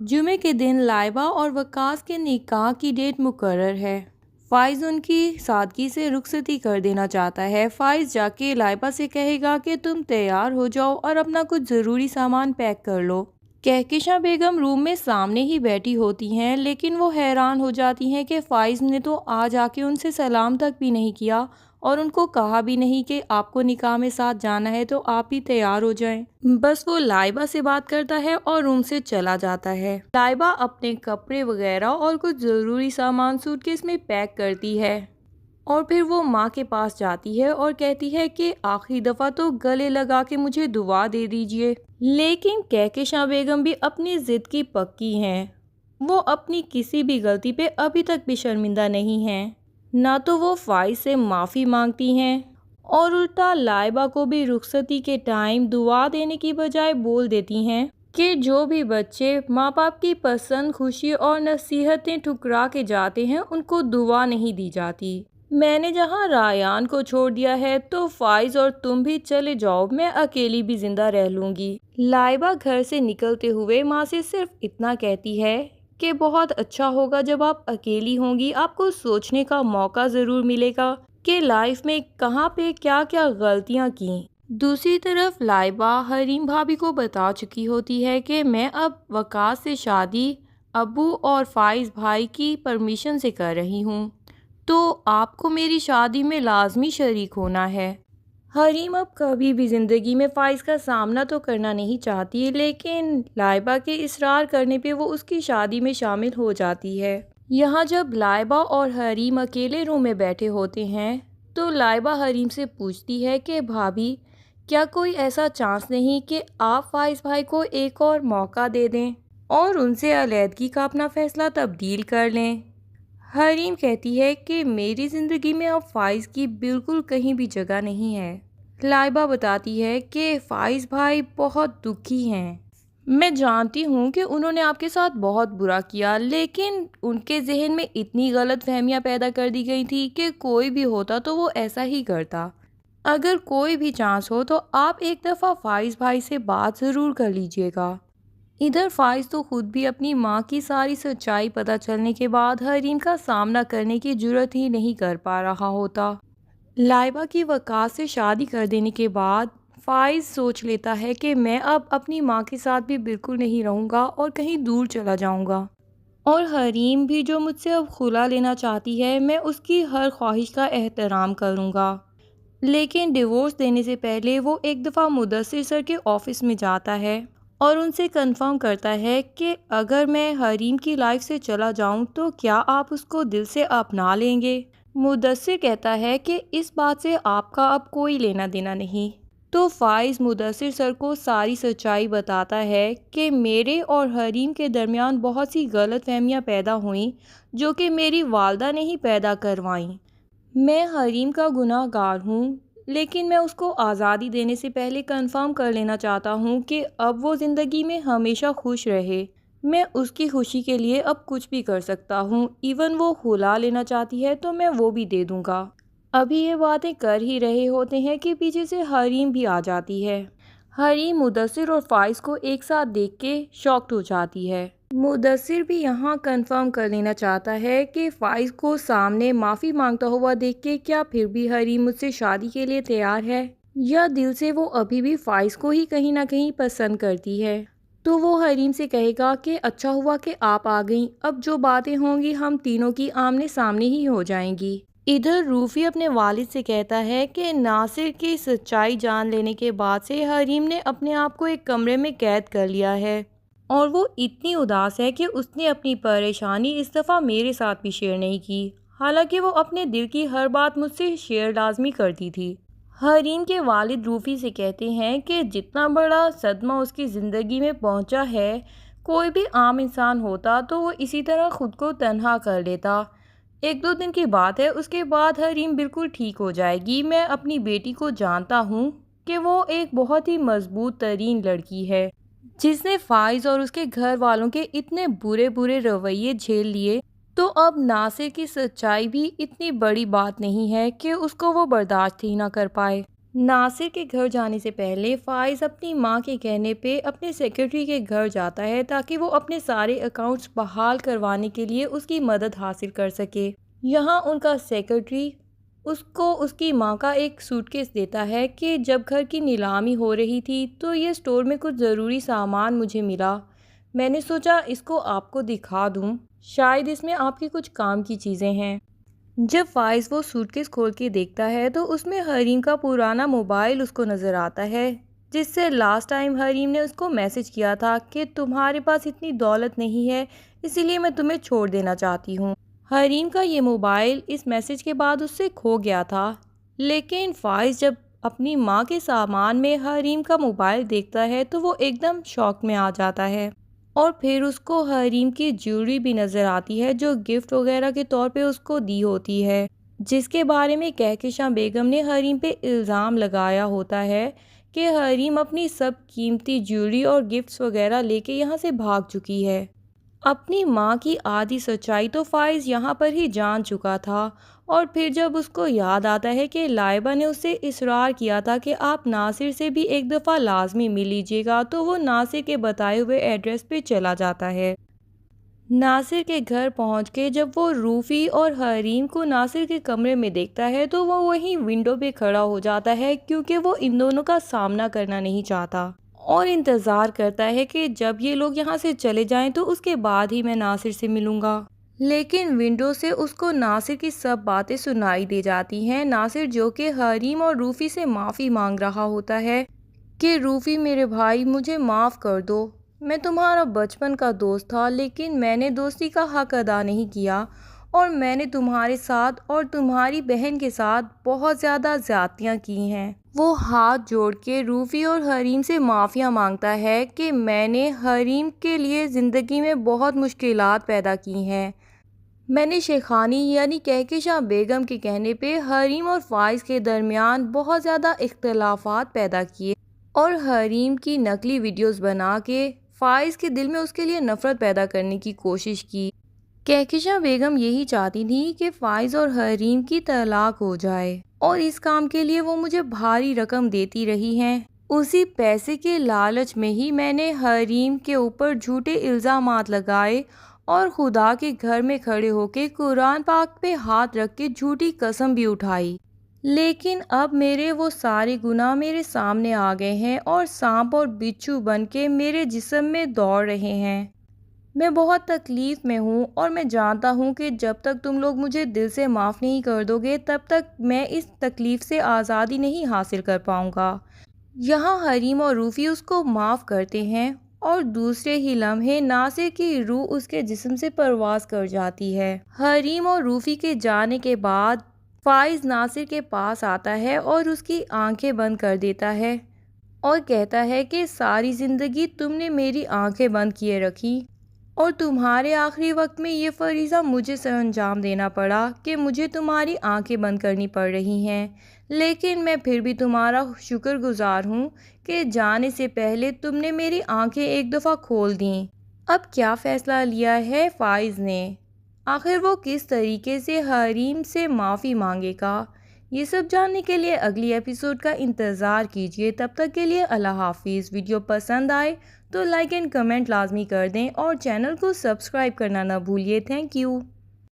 جمعے کے دن لائبہ اور وقاص کے نکاح کی ڈیٹ مقرر ہے۔ فائز ان کی سادگی سے رخصتی کر دینا چاہتا ہے۔ فائز جا کے لائبہ سے کہے گا کہ تم تیار ہو جاؤ اور اپنا کچھ ضروری سامان پیک کر لو۔ کہکشاں بیگم روم میں سامنے ہی بیٹھی ہوتی ہیں، لیکن وہ حیران ہو جاتی ہیں کہ فائز نے تو آج آ کے ان سے سلام تک بھی نہیں کیا اور ان کو کہا بھی نہیں کہ آپ کو نکاح میں ساتھ جانا ہے تو آپ بھی تیار ہو جائیں۔ بس وہ لائبہ سے بات کرتا ہے اور روم سے چلا جاتا ہے۔ لائبہ اپنے کپڑے وغیرہ اور کچھ ضروری سامان سوٹ کیس میں پیک کرتی ہے اور پھر وہ ماں کے پاس جاتی ہے اور کہتی ہے کہ آخری دفعہ تو گلے لگا کے مجھے دعا دے دیجیے۔ لیکن کہکشاں بیگم بھی اپنی ضد کی پکی ہیں۔ وہ اپنی کسی بھی غلطی پہ ابھی تک بھی شرمندہ نہیں ہیں۔ نہ تو وہ فائز سے معافی مانگتی ہیں اور الٹا لائبہ کو بھی رخصتی کے ٹائم دعا دینے کی بجائے بول دیتی ہیں کہ جو بھی بچے ماں باپ کی پسند، خوشی اور نصیحتیں ٹھکرا کے جاتے ہیں ان کو دعا نہیں دی جاتی۔ میں نے جہاں رایان کو چھوڑ دیا ہے تو فائز اور تم بھی چلے جاؤ، میں اکیلی بھی زندہ رہ لوں گی۔ لائبہ گھر سے نکلتے ہوئے ماں سے صرف اتنا کہتی ہے کہ بہت اچھا ہوگا جب آپ اکیلی ہوں گی، آپ کو سوچنے کا موقع ضرور ملے گا کہ لائف میں کہاں پہ کیا کیا غلطیاں کیں۔ دوسری طرف لائبہ حریم بھابھی کو بتا چکی ہوتی ہے کہ میں اب وقاص سے شادی ابو اور فائز بھائی کی پرمیشن سے کر رہی ہوں، تو آپ کو میری شادی میں لازمی شریک ہونا ہے۔ حریم اب کبھی بھی زندگی میں فائز کا سامنا تو کرنا نہیں چاہتی، لیکن لائبہ کے اصرار کرنے پہ وہ اس کی شادی میں شامل ہو جاتی ہے۔ یہاں جب لائبہ اور حریم اکیلے روم میں بیٹھے ہوتے ہیں تو لائبہ حریم سے پوچھتی ہے کہ بھابھی کیا کوئی ایسا چانس نہیں کہ آپ فائز بھائی کو ایک اور موقع دے دیں اور ان سے علیحدگی کا اپنا فیصلہ تبدیل کر لیں۔ حریم کہتی ہے کہ میری زندگی میں اب فائز کی بالکل کہیں بھی جگہ نہیں ہے۔ لائبہ بتاتی ہے کہ فائز بھائی بہت دکھی ہیں۔ میں جانتی ہوں کہ انہوں نے آپ کے ساتھ بہت برا کیا، لیکن ان کے ذہن میں اتنی غلط فہمیاں پیدا کر دی گئی تھی کہ کوئی بھی ہوتا تو وہ ایسا ہی کرتا۔ اگر کوئی بھی چانس ہو تو آپ ایک دفعہ فائز بھائی سے بات ضرور کر لیجئے گا۔ ادھر فائز تو خود بھی اپنی ماں کی ساری سچائی پتہ چلنے کے بعد حریم کا سامنا کرنے کی جرات ہی نہیں کر پا رہا ہوتا۔ لائبہ کی وقاص سے شادی کر دینے کے بعد فائز سوچ لیتا ہے کہ میں اب اپنی ماں کے ساتھ بھی بالکل نہیں رہوں گا اور کہیں دور چلا جاؤں گا، اور حریم بھی جو مجھ سے اب خلا لینا چاہتی ہے میں اس کی ہر خواہش کا احترام کروں گا۔ لیکن ڈیورس دینے سے پہلے وہ ایک دفعہ مدثر سر کے آفس میں جاتا ہے اور ان سے کنفرم کرتا ہے کہ اگر میں حریم کی لائف سے چلا جاؤں تو کیا آپ اس کو دل سے اپنا لیں گے؟ مدثر کہتا ہے کہ اس بات سے آپ کا اب کوئی لینا دینا نہیں۔ تو فائز مدثر سر کو ساری سچائی بتاتا ہے کہ میرے اور حریم کے درمیان بہت سی غلط فہمیاں پیدا ہوئیں جو کہ میری والدہ نے ہی پیدا کروائیں۔ میں حریم کا گناہ گار ہوں، لیکن میں اس کو آزادی دینے سے پہلے کنفرم کر لینا چاہتا ہوں کہ اب وہ زندگی میں ہمیشہ خوش رہے۔ میں اس کی خوشی کے لیے اب کچھ بھی کر سکتا ہوں، ایون وہ خلا لینا چاہتی ہے تو میں وہ بھی دے دوں گا۔ ابھی یہ باتیں کر ہی رہے ہوتے ہیں کہ پیچھے سے حریم بھی آ جاتی ہے۔ حریم مدثر اور فائز کو ایک ساتھ دیکھ کے شاکڈ ہو جاتی ہے۔ مدثر بھی یہاں کنفرم کر لینا چاہتا ہے کہ فائز کو سامنے معافی مانگتا ہوا دیکھ کے کیا پھر بھی حریم مجھ سے شادی کے لیے تیار ہے، یا دل سے وہ ابھی بھی فائز کو ہی کہیں نہ کہیں پسند کرتی ہے۔ تو وہ حریم سے کہے گا کہ اچھا ہوا کہ آپ آ گئیں، اب جو باتیں ہوں گی ہم تینوں کی آمنے سامنے ہی ہو جائیں گی۔ ادھر روفی اپنے والد سے کہتا ہے کہ ناصر کی سچائی جان لینے کے بعد سے حریم نے اپنے آپ کو ایک کمرے میں قید کر لیا ہے اور وہ اتنی اداس ہے کہ اس نے اپنی پریشانی اس دفعہ میرے ساتھ بھی شیئر نہیں کی، حالانکہ وہ اپنے دل کی ہر بات مجھ سے شیئر لازمی کرتی تھی۔ حریم کے والد روفی سے کہتے ہیں کہ جتنا بڑا صدمہ اس کی زندگی میں پہنچا ہے، کوئی بھی عام انسان ہوتا تو وہ اسی طرح خود کو تنہا کر لیتا۔ 1-2 دن کی بات ہے، اس کے بعد حریم بالکل ٹھیک ہو جائے گی۔ میں اپنی بیٹی کو جانتا ہوں کہ وہ ایک بہت ہی مضبوط ترین لڑکی ہے جس نے فائز اور اس کے گھر والوں کے اتنے برے رویے جھیل لیے، تو اب ناصر کی سچائی بھی اتنی بڑی بات نہیں ہے کہ اس کو وہ برداشت ہی نہ کر پائے۔ ناصر کے گھر جانے سے پہلے فائز اپنی ماں کے کہنے پہ اپنے سیکرٹری کے گھر جاتا ہے تاکہ وہ اپنے سارے اکاؤنٹس بحال کروانے کے لیے اس کی مدد حاصل کر سکے۔ یہاں ان کا سیکرٹری اس کو اس کی ماں کا ایک سوٹ کیس دیتا ہے کہ جب گھر کی نیلامی ہو رہی تھی تو یہ اسٹور میں کچھ ضروری سامان مجھے ملا، میں نے سوچا اس کو آپ کو دکھا دوں، شاید اس میں آپ کی کچھ کام کی چیزیں ہیں۔ جب فائز وہ سوٹ کیس کھول کے دیکھتا ہے تو اس میں حریم کا پرانا موبائل اس کو نظر آتا ہے، جس سے لاسٹ ٹائم حریم نے اس کو میسج کیا تھا کہ تمہارے پاس اتنی دولت نہیں ہے، اسی لیے میں تمہیں چھوڑ دینا چاہتی ہوں۔ حریم کا یہ موبائل اس میسج کے بعد اس سے کھو گیا تھا، لیکن فائز جب اپنی ماں کے سامان میں حریم کا موبائل دیکھتا ہے تو وہ ایک دم شوق میں آ جاتا ہے، اور پھر اس کو حریم کی جیولری بھی نظر آتی ہے جو گفٹ وغیرہ کے طور پہ اس کو دی ہوتی ہے، جس کے بارے میں کہکشاں بیگم نے حریم پہ الزام لگایا ہوتا ہے کہ حریم اپنی سب قیمتی جیولری اور گفٹس وغیرہ لے کے یہاں سے بھاگ چکی ہے۔ اپنی ماں کی آدھی سچائی تو فائز یہاں پر ہی جان چکا تھا، اور پھر جب اس کو یاد آتا ہے کہ لائبہ نے اس سے اصرار کیا تھا کہ آپ ناصر سے بھی ایک دفعہ لازمی مل لیجیے گا، تو وہ ناصر کے بتائے ہوئے ایڈریس پہ چلا جاتا ہے۔ ناصر کے گھر پہنچ کے جب وہ روفی اور حریم کو ناصر کے کمرے میں دیکھتا ہے تو وہ وہیں ونڈو پہ کھڑا ہو جاتا ہے، کیونکہ وہ ان دونوں کا سامنا کرنا نہیں چاہتا اور انتظار کرتا ہے کہ جب یہ لوگ یہاں سے چلے جائیں تو اس کے بعد ہی میں ناصر سے ملوں گا۔ لیکن ونڈو سے اس کو ناصر کی سب باتیں سنائی دے جاتی ہیں، ناصر جو کہ حریم اور روفی سے معافی مانگ رہا ہوتا ہے کہ روفی میرے بھائی مجھے معاف کر دو، میں تمہارا بچپن کا دوست تھا لیکن میں نے دوستی کا حق ادا نہیں کیا، اور میں نے تمہارے ساتھ اور تمہاری بہن کے ساتھ بہت زیادہ زیادتیاں کی ہیں۔ وہ ہاتھ جوڑ کے روفی اور حریم سے معافیاں مانگتا ہے کہ میں نے حریم کے لیے زندگی میں بہت مشکلات پیدا کی ہیں، میں نے شیخانی یعنی کہکشاں بیگم کے کہنے پہ حریم اور فائز کے درمیان بہت زیادہ اختلافات پیدا کیے اور حریم کی نقلی ویڈیوز بنا کے فائز کے دل میں اس کے لیے نفرت پیدا کرنے کی کوشش کی۔ کہکشاں بیگم یہی چاہتی تھی کہ فائز اور حریم کی طلاق ہو جائے، اور اس کام کے لیے وہ مجھے بھاری رقم دیتی رہی ہیں، اسی پیسے کے لالچ میں ہی میں نے حریم کے اوپر جھوٹے الزامات لگائے اور خدا کے گھر میں کھڑے ہو کے قرآن پاک پہ ہاتھ رکھ کے جھوٹی قسم بھی اٹھائی، لیکن اب میرے وہ سارے گناہ میرے سامنے آ گئے ہیں اور سانپ اور بچھو بن کے میرے جسم میں دوڑ رہے ہیں، میں بہت تکلیف میں ہوں اور میں جانتا ہوں کہ جب تک تم لوگ مجھے دل سے معاف نہیں کر دو گے تب تک میں اس تکلیف سے آزادی نہیں حاصل کر پاؤں گا۔ یہاں حریم اور روفی اس کو معاف کرتے ہیں اور دوسرے ہی لمحے ناصر کی روح اس کے جسم سے پرواز کر جاتی ہے۔ حریم اور روفی کے جانے کے بعد فائز ناصر کے پاس آتا ہے اور اس کی آنکھیں بند کر دیتا ہے اور کہتا ہے کہ ساری زندگی تم نے میری آنکھیں بند کیے رکھی اور تمہارے آخری وقت میں یہ فریضہ مجھے سر انجام دینا پڑا کہ مجھے تمہاری آنکھیں بند کرنی پڑ رہی ہیں، لیکن میں پھر بھی تمہارا شکر گزار ہوں کہ جانے سے پہلے تم نے میری آنکھیں ایک دفعہ کھول دیں۔ اب کیا فیصلہ لیا ہے فائز نے؟ آخر وہ کس طریقے سے حریم سے معافی مانگے گا؟ یہ سب جاننے کے لیے اگلی ایپیسوڈ کا انتظار کیجیے۔ تب تک کے لیے اللہ حافظ۔ ویڈیو پسند آئے تو لائک اینڈ کمنٹ لازمی کر دیں اور چینل کو سبسکرائب کرنا نہ بھولیے۔ Thank you.